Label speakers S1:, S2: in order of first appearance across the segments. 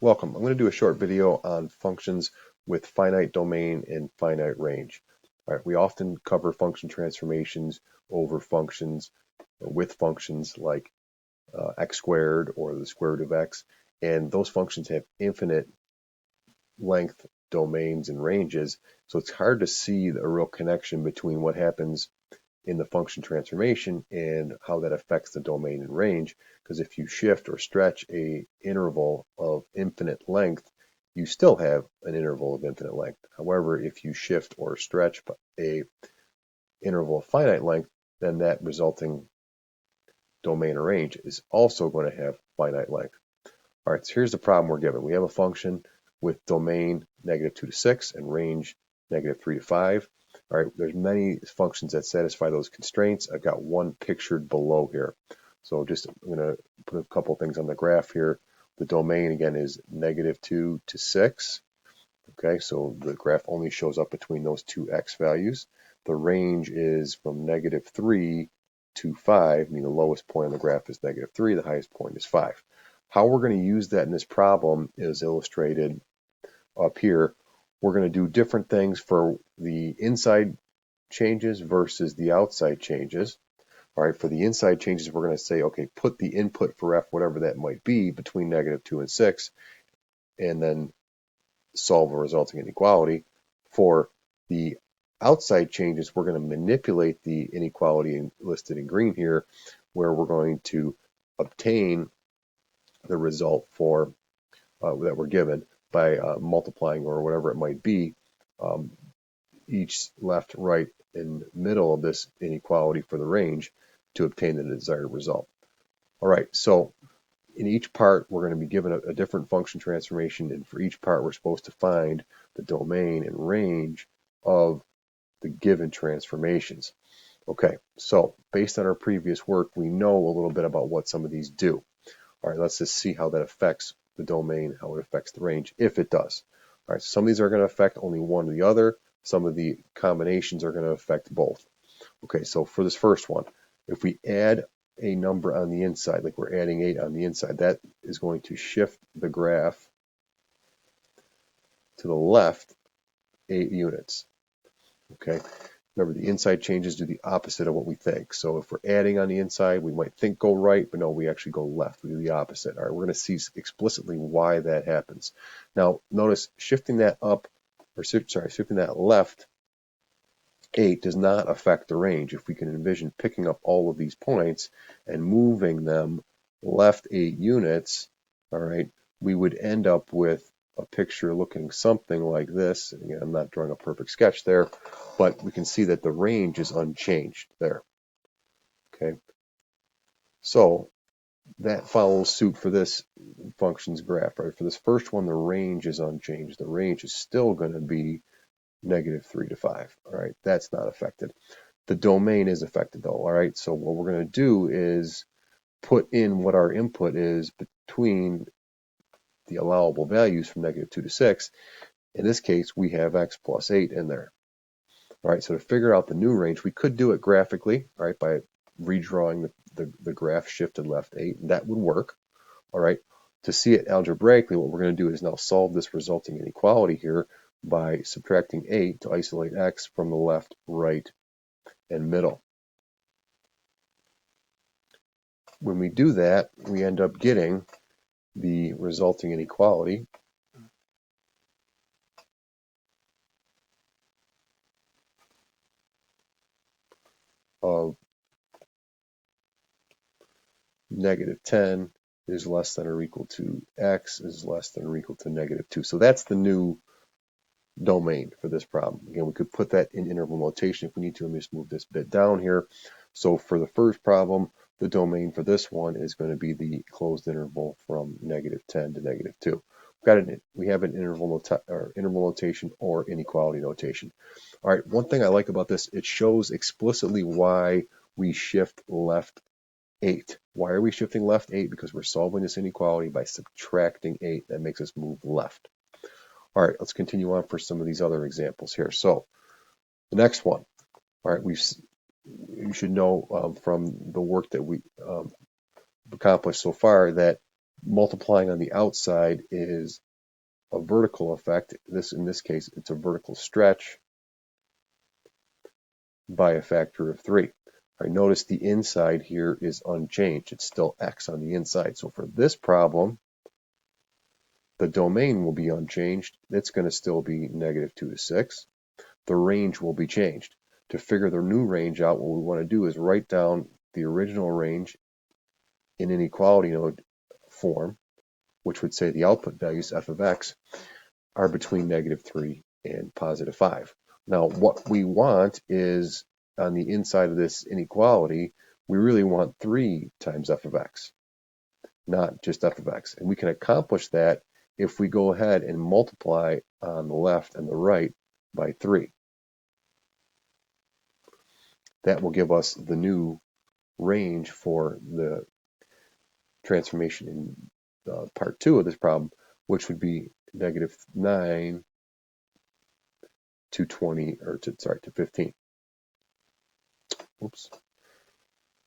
S1: Welcome. I'm going to do a short video on functions with finite domain and finite range. All right, we often cover function transformations over functions with functions like x squared or the square root of x, and those functions have infinite length domains and ranges, so it's hard to see a real connection between what happens in the function transformation and how that affects the domain and range, because if you shift or stretch a interval of infinite length, you still have an interval of infinite length. However, if you shift or stretch a interval of finite length, then that resulting domain or range is also going to have finite length. All right, so here's the problem we're given. We have a function with domain -2 to 6 and range -3 to 5. All right, there's many functions that satisfy those constraints. I've got one pictured below here. So I'm going to put a couple things on the graph here. The domain, again, is -2 to 6. Okay, so the graph only shows up between those two x values. The range is from -3 to 5, meaning the lowest point on the graph is -3, the highest point is 5. How we're going to use that in this problem is illustrated up here. We're going to do different things for the inside changes versus the outside changes. All right, for the inside changes, we're going to say, okay, put the input for f, whatever that might be, between -2 and 6, and then solve a resulting inequality. For the outside changes, we're going to manipulate the inequality listed in green here, where we're going to obtain the result for that we're given by multiplying or whatever it might be each left, right, and middle of this inequality for the range to obtain the desired result. All right, so in each part, we're going to be given a different function transformation, and for each part, we're supposed to find the domain and range of the given transformations. Okay, so based on our previous work, we know a little bit about what some of these do. All right, let's just see how that affects the domain, how it affects the range, if it does. All right, so some of these are going to affect only one or the other. Some of the combinations are going to affect both. Okay, so for this first one, if we add a number on the inside, like we're adding 8 on the inside, that is going to shift the graph to the left 8 units. Okay, remember the inside changes do the opposite of what we think. So if we're adding on the inside, we might think go right, but no, we actually go left. We do the opposite. All right, we're going to see explicitly why that happens. Now, notice shifting that up, or shifting that left 8 does not affect the range. If we can envision picking up all of these points and moving them left 8 units, all right, we would end up with a picture looking something like this. Again, I'm not drawing a perfect sketch there, but we can see that the range is unchanged there. Okay, so that follows suit for this function's graph, right? For this first one, the range is unchanged. The range is still going to be -3 to 5. All right, that's not affected. The domain is affected though. All right, so what we're going to do is put in what our input is between the allowable values from -2 to 6. In this case, we have x plus 8 in there. All right, so to figure out the new range, we could do it graphically, all right, by redrawing the graph shifted left 8, and that would work. All right, to see it algebraically, what we're going to do is now solve this resulting inequality here by subtracting 8 to isolate x from the left, right, and middle. When we do that, we end up getting the resulting inequality of -10 is less than or equal to x is less than or equal to -2. So that's the new domain for this problem. Again, we could put that in interval notation if we need to. Let me just move this bit down here. So for the first problem, the domain for this one is going to be the closed interval from -10 to -2. We have an interval notation or inequality notation. All right, one thing I like about this, it shows explicitly why we shift left 8. Why are we shifting left 8? Because we're solving this inequality by subtracting 8. That makes us move left. All right, let's continue on for some of these other examples here. So the next one, all right, you should know from the work that we accomplished so far that multiplying on the outside is a vertical effect. In this case, it's a vertical stretch by a factor of 3. All right, notice the inside here is unchanged. It's still x on the inside. So for this problem, the domain will be unchanged. It's going to still be -2 to 6. The range will be changed. To figure the new range out, what we want to do is write down the original range in inequality node form, which would say the output values f of x are between -3 and +5. Now, what we want is, on the inside of this inequality, we really want 3 times f of x, not just f of x. And we can accomplish that if we go ahead and multiply on the left and the right by 3. That will give us the new range for the transformation in part 2 of this problem, which would be -9 to 20, or to 15. Oops.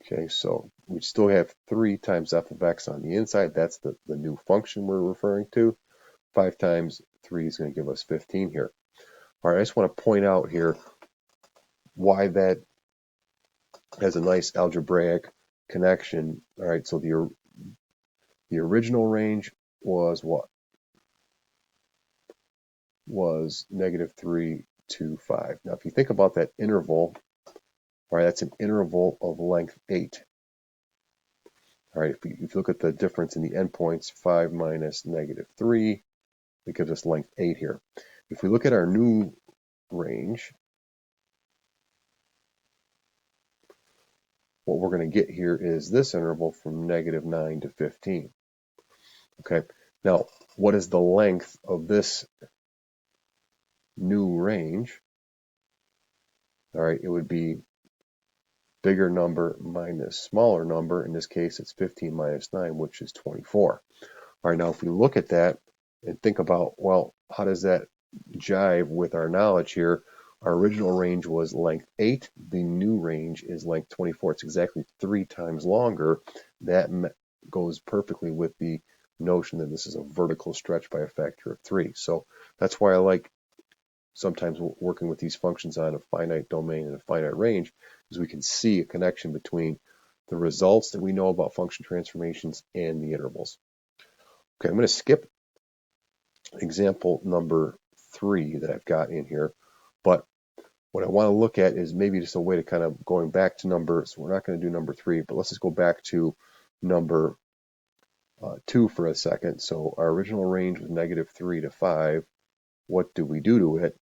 S1: Okay, so we still have 3 times f of x on the inside. That's the new function we're referring to. 5 times 3 is going to give us 15 here. All right, I just want to point out here why that has a nice algebraic connection. All right, so the original range was what? Was -3 to 5. Now, if you think about that interval, all right, that's an interval of length 8. All right, if you look at the difference in the endpoints, 5 minus -3, it gives us length 8 here. If we look at our new range, what we're going to get here is this interval from -9 to 15. Okay, now what is the length of this new range? All right, it would be bigger number minus smaller number. In this case, it's 15 minus 9, which is 24. All right, now if we look at that and think about, well, how does that jive with our knowledge here? Our original range was length 8. The new range is length 24. It's exactly 3 times longer. That goes perfectly with the notion that this is a vertical stretch by a factor of 3. So that's why I like sometimes working with these functions on a finite domain and a finite range, is we can see a connection between the results that we know about function transformations and the intervals. Okay, I'm going to skip example number 3 that I've got in here, but what I want to look at is maybe just a way to kind of going back to number, so we're not going to do number 3, but let's just go back to number 2 for a second. So our original range was -3 to 5. What do we do to it?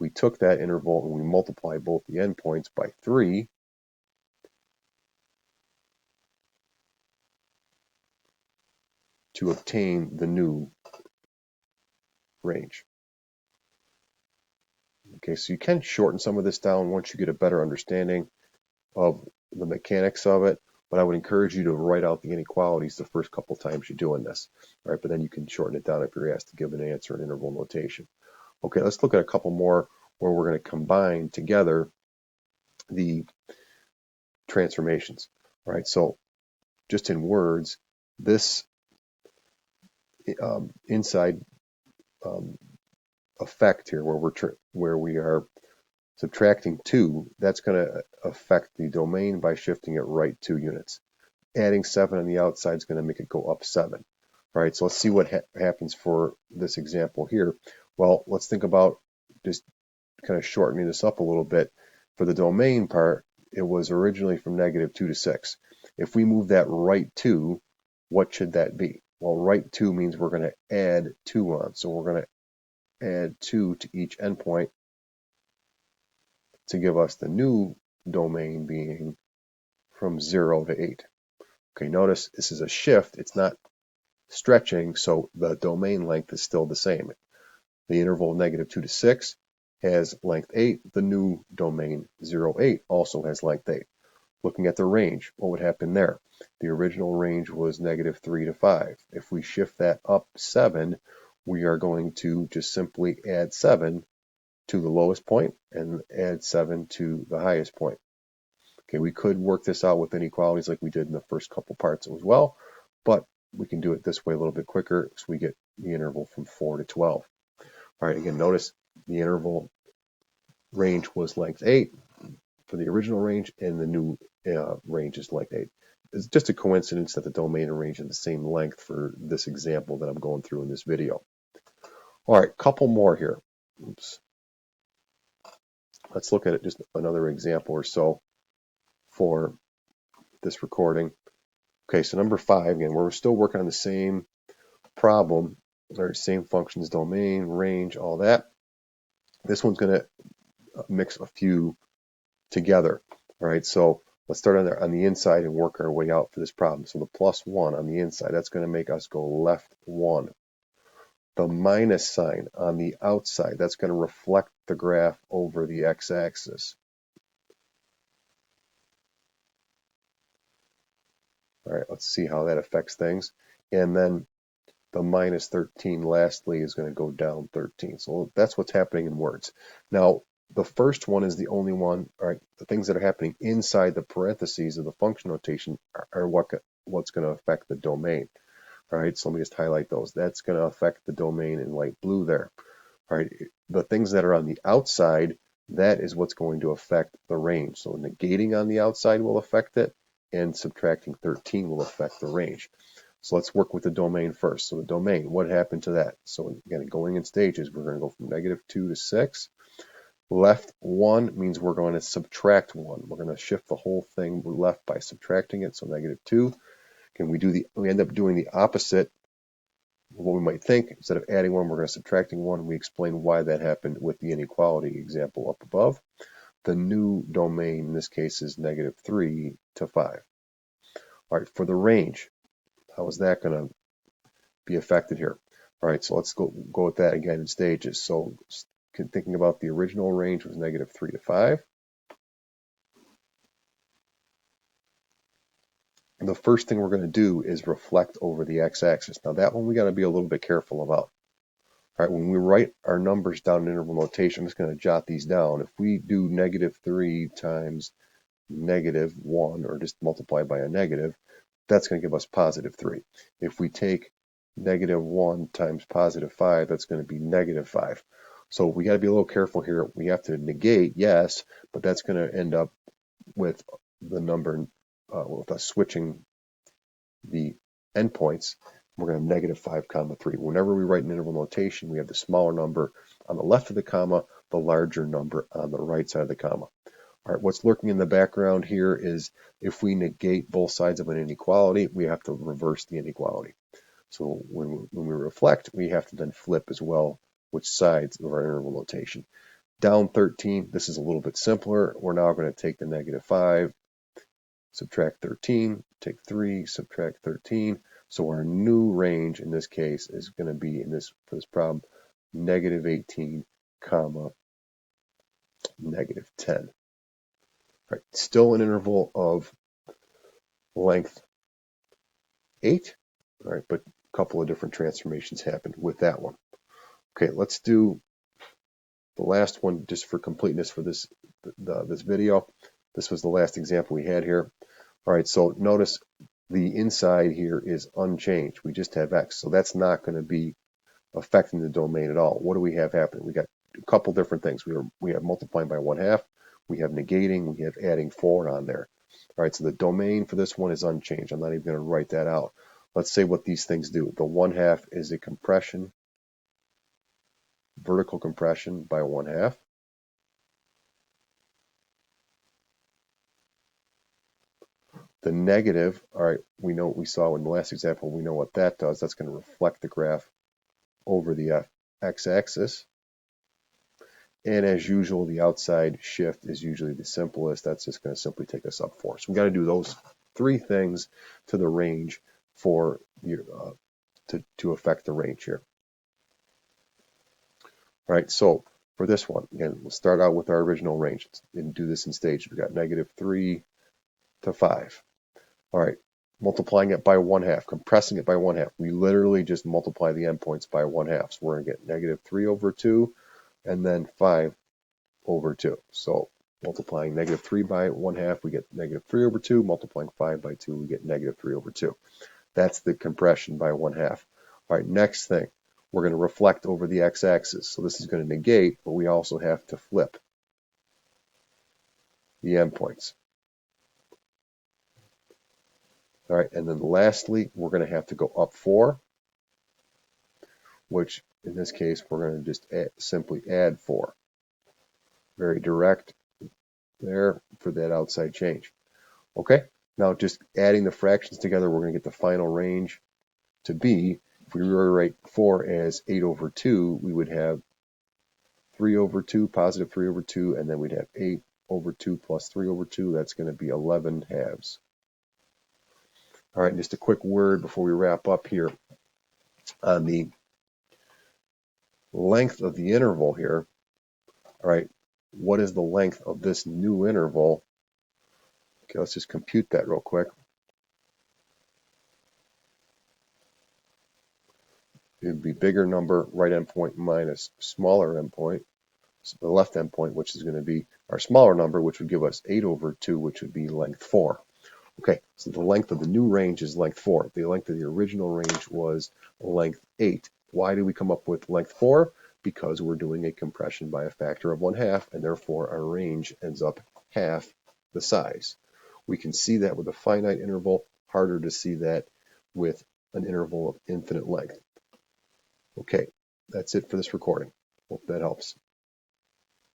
S1: We took that interval and we multiplied both the endpoints by 3. To obtain the new range. Okay, so you can shorten some of this down once you get a better understanding of the mechanics of it, but I would encourage you to write out the inequalities the first couple times you're doing this. All right, but then you can shorten it down if you're asked to give an answer in interval notation. Okay, let's look at a couple more where we're going to combine together the transformations. All right, so just in words, this inside effect here, where we are subtracting 2, that's going to affect the domain by shifting it right 2 units. Adding 7 on the outside is going to make it go up 7. All right, so let's see what happens for this example here. Well, let's think about just kind of shortening this up a little bit. For the domain part, it was originally from -2 to 6. If we move that right 2, what should that be? Well, right 2 means we're going to add 2 on. So we're going to add 2 to each endpoint to give us the new domain being from 0 to 8. Okay, notice this is a shift. It's not stretching, so the domain length is still the same. The interval -2 to 6 has length 8. The new domain 0, 8 also has length 8. Looking at the range, what would happen there? The original range was -3 to 5. If we shift that up 7, we are going to just simply add 7 to the lowest point and add 7 to the highest point. Okay, we could work this out with inequalities like we did in the first couple parts as well, but we can do it this way a little bit quicker, so we get the interval from 4 to 12. All right, again, notice the interval range was length 8 for the original range, and the new range is length 8. It's just a coincidence that the domain and range are the same length for this example that I'm going through in this video. All right, couple more here. Oops. Let's look at it, just another example or so for this recording. Okay, so number 5, again, we're still working on the same problem, or same functions, domain, range, all that. This one's going to mix a few together. All right, so let's start on the inside and work our way out for this problem. So the +1 on the inside, that's going to make us go left 1. The minus sign on the outside, that's going to reflect the graph over the x-axis. All right, let's see how that affects things. And then the minus 13 lastly is going to go down 13. So that's what's happening in words. Now, the first one is the only one, all right, the things that are happening inside the parentheses of the function notation are what's going to affect the domain. All right, so let me just highlight those. That's going to affect the domain in light blue there. All right, the things that are on the outside, that is what's going to affect the range. So negating on the outside will affect it, and subtracting 13 will affect the range. So let's work with the domain first. So the domain, what happened to that? So again, going in stages, we're going to go from -2 to 6. Left 1 means we're going to subtract 1. We're going to shift the whole thing left by subtracting it, so -2. We end up doing the opposite of what we might think. Instead of adding 1, we're going to subtracting 1. We explain why that happened with the inequality example up above. The new domain in this case is -3 to 5. All right, for the range, how is that going to be affected here? All right, so let's go with that again in stages. So thinking about the original range was -3 to 5. And the first thing we're going to do is reflect over the x-axis. Now that one we got to be a little bit careful about. All right, when we write our numbers down in interval notation, I'm just going to jot these down. If we do -3 times -1, or just multiply by a negative, that's going to give us +3. If we take -1 times +5, that's going to be -5. So we got to be a little careful here. We have to negate, yes, but that's going to end up with the number, with us switching the endpoints. We're going to have -5, 3. Whenever we write an interval notation, we have the smaller number on the left of the comma, the larger number on the right side of the comma. All right, what's lurking in the background here is if we negate both sides of an inequality, we have to reverse the inequality. So when we reflect, we have to then flip as well which sides of our interval notation. Down 13, this is a little bit simpler. We're now going to take the -5, subtract 13, take 3, subtract 13. So our new range in this case is going to be, for this problem, -18, comma, -10. Right, still an interval of length 8, all right, but a couple of different transformations happened with that one. Okay, let's do the last one just for completeness for this video. This was the last example we had here. All right, so notice the inside here is unchanged. We just have x, so that's not going to be affecting the domain at all. What do we have happening? We got a couple different things. We have multiplying by 1/2. We have negating. We have adding 4 on there. All right, so the domain for this one is unchanged. I'm not even going to write that out. Let's say what these things do. The 1/2 is a compression, vertical compression by 1/2. The negative, all right, we know what we saw in the last example. We know what that does. That's going to reflect the graph over the x-axis. And as usual, the outside shift is usually the simplest. That's just going to simply take us up 4. So we've got to do those 3 things to the range for your, to affect the range here. All right, so for this one, again, we'll start out with our original range and do this in stages. We've got -3 to 5. All right, multiplying it by 1/2, compressing it by 1/2. We literally just multiply the endpoints by 1/2. So we're going to get -3 over 2 and then 5 over 2. So multiplying -3 by 1/2, we get -3 over 2. Multiplying 5 by 2, we get -3 over 2. That's the compression by 1/2. All right, next thing, we're going to reflect over the x-axis. So this is going to negate, but we also have to flip the endpoints. All right, and then lastly, we're going to have to go up 4, which in this case, we're going to just simply add 4. Very direct there for that outside change. Okay, now just adding the fractions together, we're going to get the final range to be, if we rewrite 4 as 8/2, we would have 3/2, positive 3/2, and then we'd have 8/2 plus 3/2. That's going to be 11/2. All right, just a quick word before we wrap up here on the length of the interval here. All right, what is the length of this new interval? Okay, let's just compute that real quick. It would be bigger number, right endpoint, minus smaller endpoint, so the left endpoint, which is going to be our smaller number, which would give us 8/2, which would be length 4. Okay, so the length of the new range is length 4. The length of the original range was length 8. Why do we come up with length 4? Because we're doing a compression by a factor of 1/2, and therefore our range ends up half the size. We can see that with a finite interval, harder to see that with an interval of infinite length. Okay, that's it for this recording. Hope that helps.